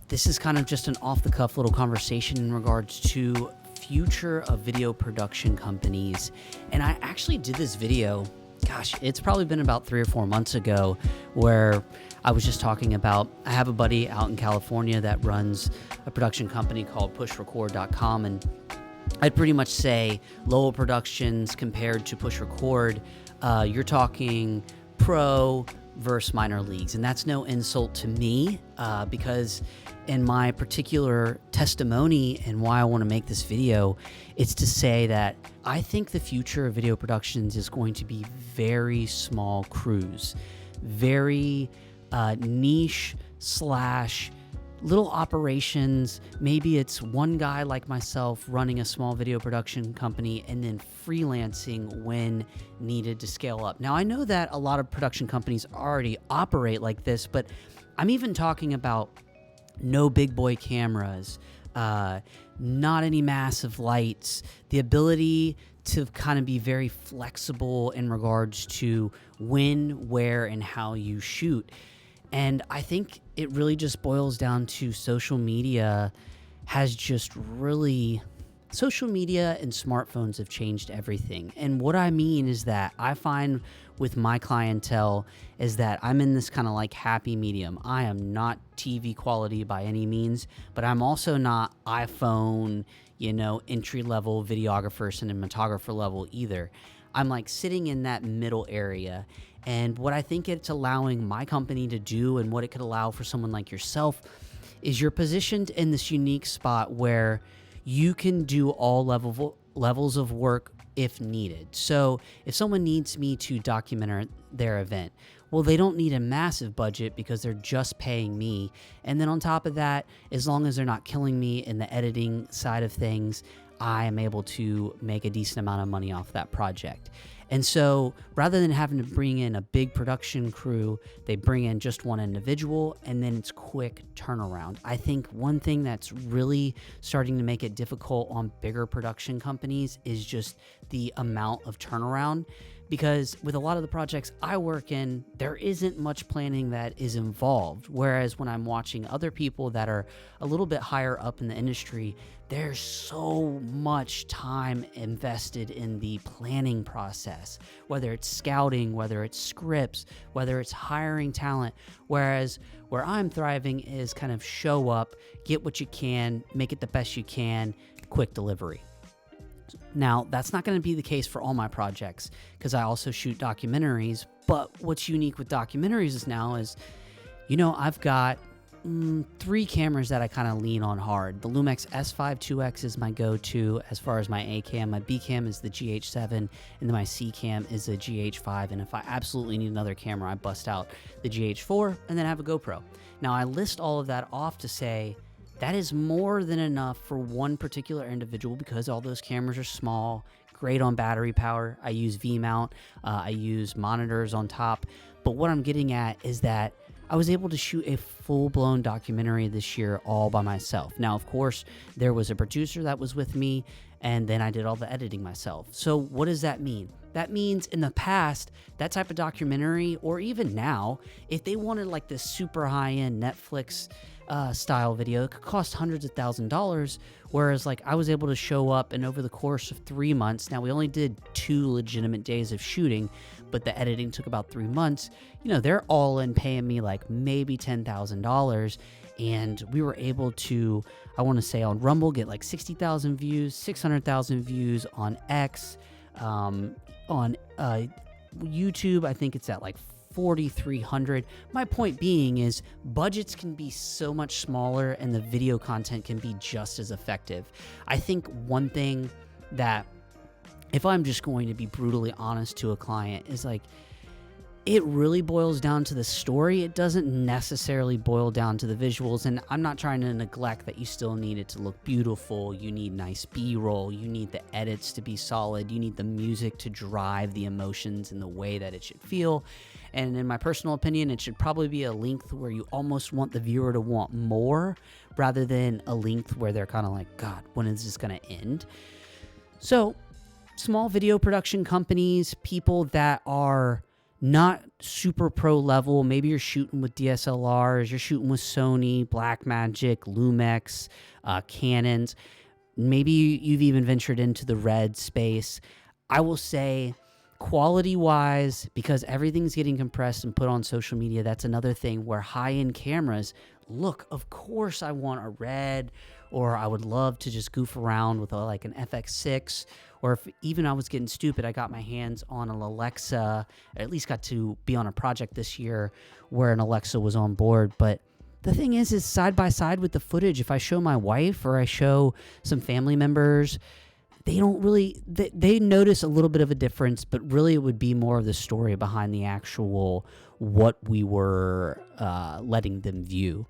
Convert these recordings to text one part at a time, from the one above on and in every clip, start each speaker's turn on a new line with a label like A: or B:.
A: This is kind of just an off-the-cuff little conversation in regards to future of video production companies. And I actually did this video, gosh, it's probably been about 3 or 4 months ago, where I was just talking about, I have a buddy out in California that runs a production company called pushrecord.com, and I'd pretty much say Lowell Productions compared to Push Record, you're talking pro versus minor leagues. And that's no insult to me, because in my particular testimony and why I want to make this video, it's to say that I think the future of video productions is going to be very small crews, very niche slash little operations. Maybe it's one guy like myself running a small video production company and then freelancing when needed to scale up. Now, I know that a lot of production companies already operate like this, but I'm even talking about no big boy cameras, not any massive lights, the ability to kind of be very flexible in regards to when, where, and how you shoot. And I think it really just boils down to social media and smartphones have changed everything. And what I mean is that I find with my clientele is that I'm in this kind of like happy medium. I am not TV quality by any means, but I'm also not iPhone, entry-level videographer, cinematographer level either. I'm like sitting in that middle area. And what I think it's allowing my company to do, and what it could allow for someone like yourself, is you're positioned in this unique spot where you can do all levels of work if needed. So if someone needs me to document their event, well, they don't need a massive budget because they're just paying me. And then on top of that, as long as they're not killing me in the editing side of things, I am able to make a decent amount of money off that project. And so rather than having to bring in a big production crew, they bring in just one individual and then it's quick turnaround. I think one thing that's really starting to make it difficult on bigger production companies is just the amount of turnaround. Because with a lot of the projects I work in, there isn't much planning that is involved. Whereas when I'm watching other people that are a little bit higher up in the industry, there's so much time invested in the planning process, whether it's scouting, whether it's scripts, whether it's hiring talent. Whereas where I'm thriving is kind of show up, get what you can, make it the best you can, quick delivery. Now, that's not going to be the case for all my projects because I also shoot documentaries. But what's unique with documentaries is I've got 3 cameras that I kind of lean on hard. The Lumix S5 2X is my go-to as far as my A cam. My B cam is the GH7, and then my C cam is the GH5. And if I absolutely need another camera, I bust out the GH4 and then I have a GoPro. Now, I list all of that off to say that is more than enough for one particular individual because all those cameras are small, great on battery power. I use V-mount, I use monitors on top. But what I'm getting at is that I was able to shoot a full-blown documentary this year all by myself. Now, of course, there was a producer that was with me, and then I did all the editing myself. So what does that mean? That means in the past, that type of documentary, or even now, if they wanted like this super high-end Netflix style video, it could cost hundreds of $1,000s, whereas like I was able to show up and over the course of 3 months, now we only did 2 legitimate days of shooting, but the editing took about 3 months, they're all in paying me like maybe $10,000, and we were able to, I want to say on Rumble, get like 60,000 views, 600,000 views on X, on YouTube, I think it's at like 4,300. My point being is budgets can be so much smaller and the video content can be just as effective. I think one thing that, if I'm just going to be brutally honest to a client, is like, it really boils down to the story. It doesn't necessarily boil down to the visuals. And I'm not trying to neglect that you still need it to look beautiful. You need nice B-roll. You need the edits to be solid. You need the music to drive the emotions in the way that it should feel. And in my personal opinion, it should probably be a length where you almost want the viewer to want more rather than a length where they're kind of like, God, when is this going to end? So small video production companies, people that are not super pro level. Maybe you're shooting with DSLRs, you're shooting with Sony, Blackmagic, Lumix, Canons. Maybe you've even ventured into the red space. I will say, quality wise, because everything's getting compressed and put on social media, that's another thing where high-end cameras, look, of course I want a red, or I would love to just goof around with like an FX6, or if even I was getting stupid, I got my hands on an Alexa, or at least got to be on a project this year where an Alexa was on board. But the thing is side by side with the footage, if I show my wife or I show some family members, they don't really, they notice a little bit of a difference, but really it would be more of the story behind the actual what we were letting them view.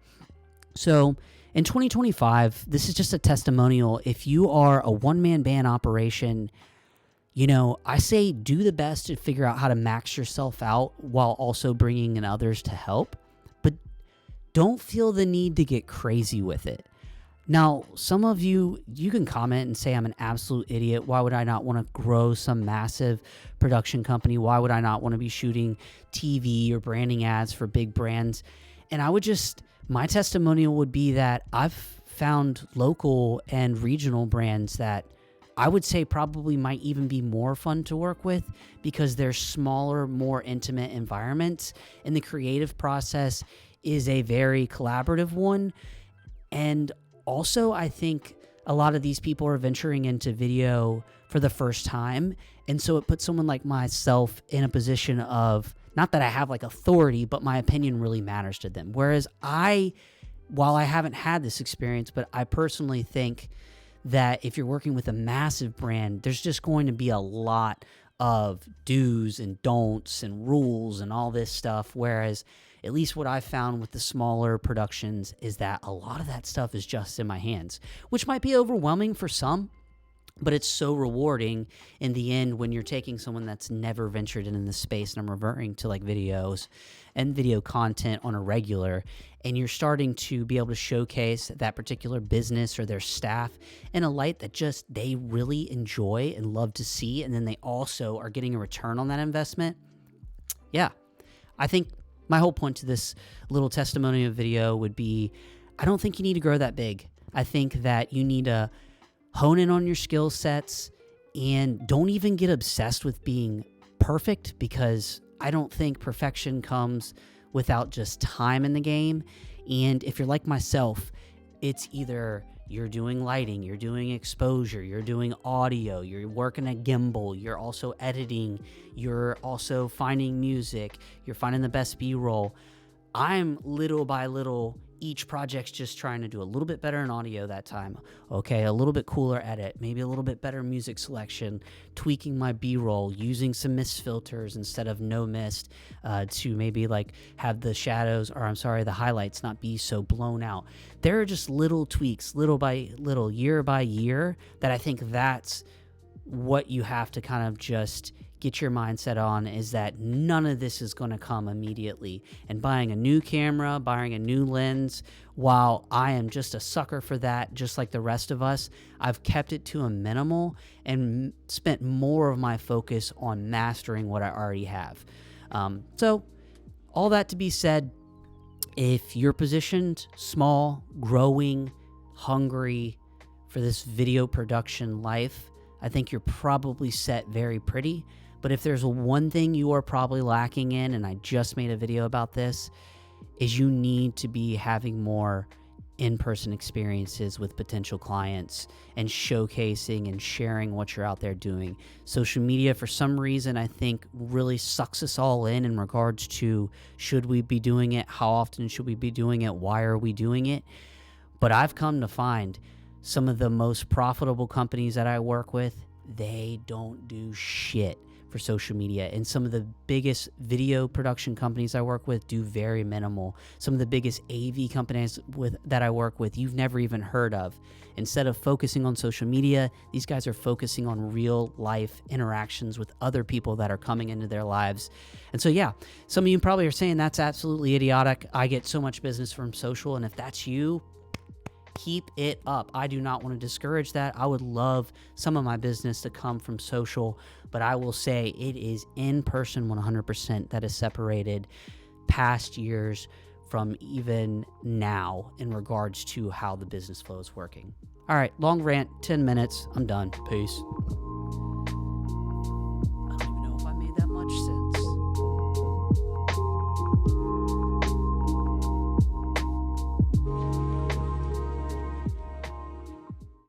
A: So in 2025, this is just a testimonial. If you are a one-man band operation, I say do the best to figure out how to max yourself out while also bringing in others to help, but don't feel the need to get crazy with it. Now, some of you can comment and say I'm an absolute idiot. Why would I not want to grow some massive production company? Why would I not want to be shooting TV or branding ads for big brands? And my testimonial would be that I've found local and regional brands that I would say probably might even be more fun to work with because they're smaller, more intimate environments, and the creative process is a very collaborative one. And also, I think a lot of these people are venturing into video for the first time. And so it puts someone like myself in a position of, not that I have like authority, but my opinion really matters to them. Whereas while I haven't had this experience, but I personally think that if you're working with a massive brand, there's just going to be a lot of do's and don'ts and rules and all this stuff. Whereas at least what I've found with the smaller productions is that a lot of that stuff is just in my hands, which might be overwhelming for some, but it's so rewarding in the end when you're taking someone that's never ventured in the space, and I'm reverting to like videos and video content on a regular, and you're starting to be able to showcase that particular business or their staff in a light that just they really enjoy and love to see, and then they also are getting a return on that investment. Yeah, I think my whole point to this little testimonial video would be, I don't think you need to grow that big. I think that you need to hone in on your skill sets and don't even get obsessed with being perfect, because I don't think perfection comes without just time in the game. And if you're like myself, it's either you're doing lighting, you're doing exposure, you're doing audio, you're working a gimbal, you're also editing, you're also finding music, you're finding the best B-roll. I'm little by little, each project's just trying to do a little bit better in audio that time. Okay, a little bit cooler edit, maybe a little bit better music selection, tweaking my B-roll, using some mist filters instead of no mist to maybe like have the the highlights not be so blown out. There are just little tweaks, little by little, year by year, that I think that's what you have to kind of just get your mindset on, is that none of this is going to come immediately. And buying a new camera, buying a new lens, while I am just a sucker for that, just like the rest of us, I've kept it to a minimal and spent more of my focus on mastering what I already have. So all that to be said, if you're positioned small, growing, hungry for this video production life, I think you're probably set very pretty. But if there's one thing you are probably lacking in, and I just made a video about this, is you need to be having more in-person experiences with potential clients and showcasing and sharing what you're out there doing. Social media, for some reason, I think really sucks us all in regards to, should we be doing it? How often should we be doing it? Why are we doing it? But I've come to find some of the most profitable companies that I work with, they don't do shit for social media. And some of the biggest video production companies I work with do very minimal. Some of the biggest AV companies that I work with, you've never even heard of. Instead of focusing on social media, these guys are focusing on real life interactions with other people that are coming into their lives. And so, yeah, some of you probably are saying that's absolutely idiotic. I get so much business from social. And if that's you, Keep it up. I do not want to discourage that. I would love some of my business to come from social, but I will say it is in person 100% that is separated past years from even now in regards to how the business flow is working. All right, long rant, 10 minutes. I'm done. Peace.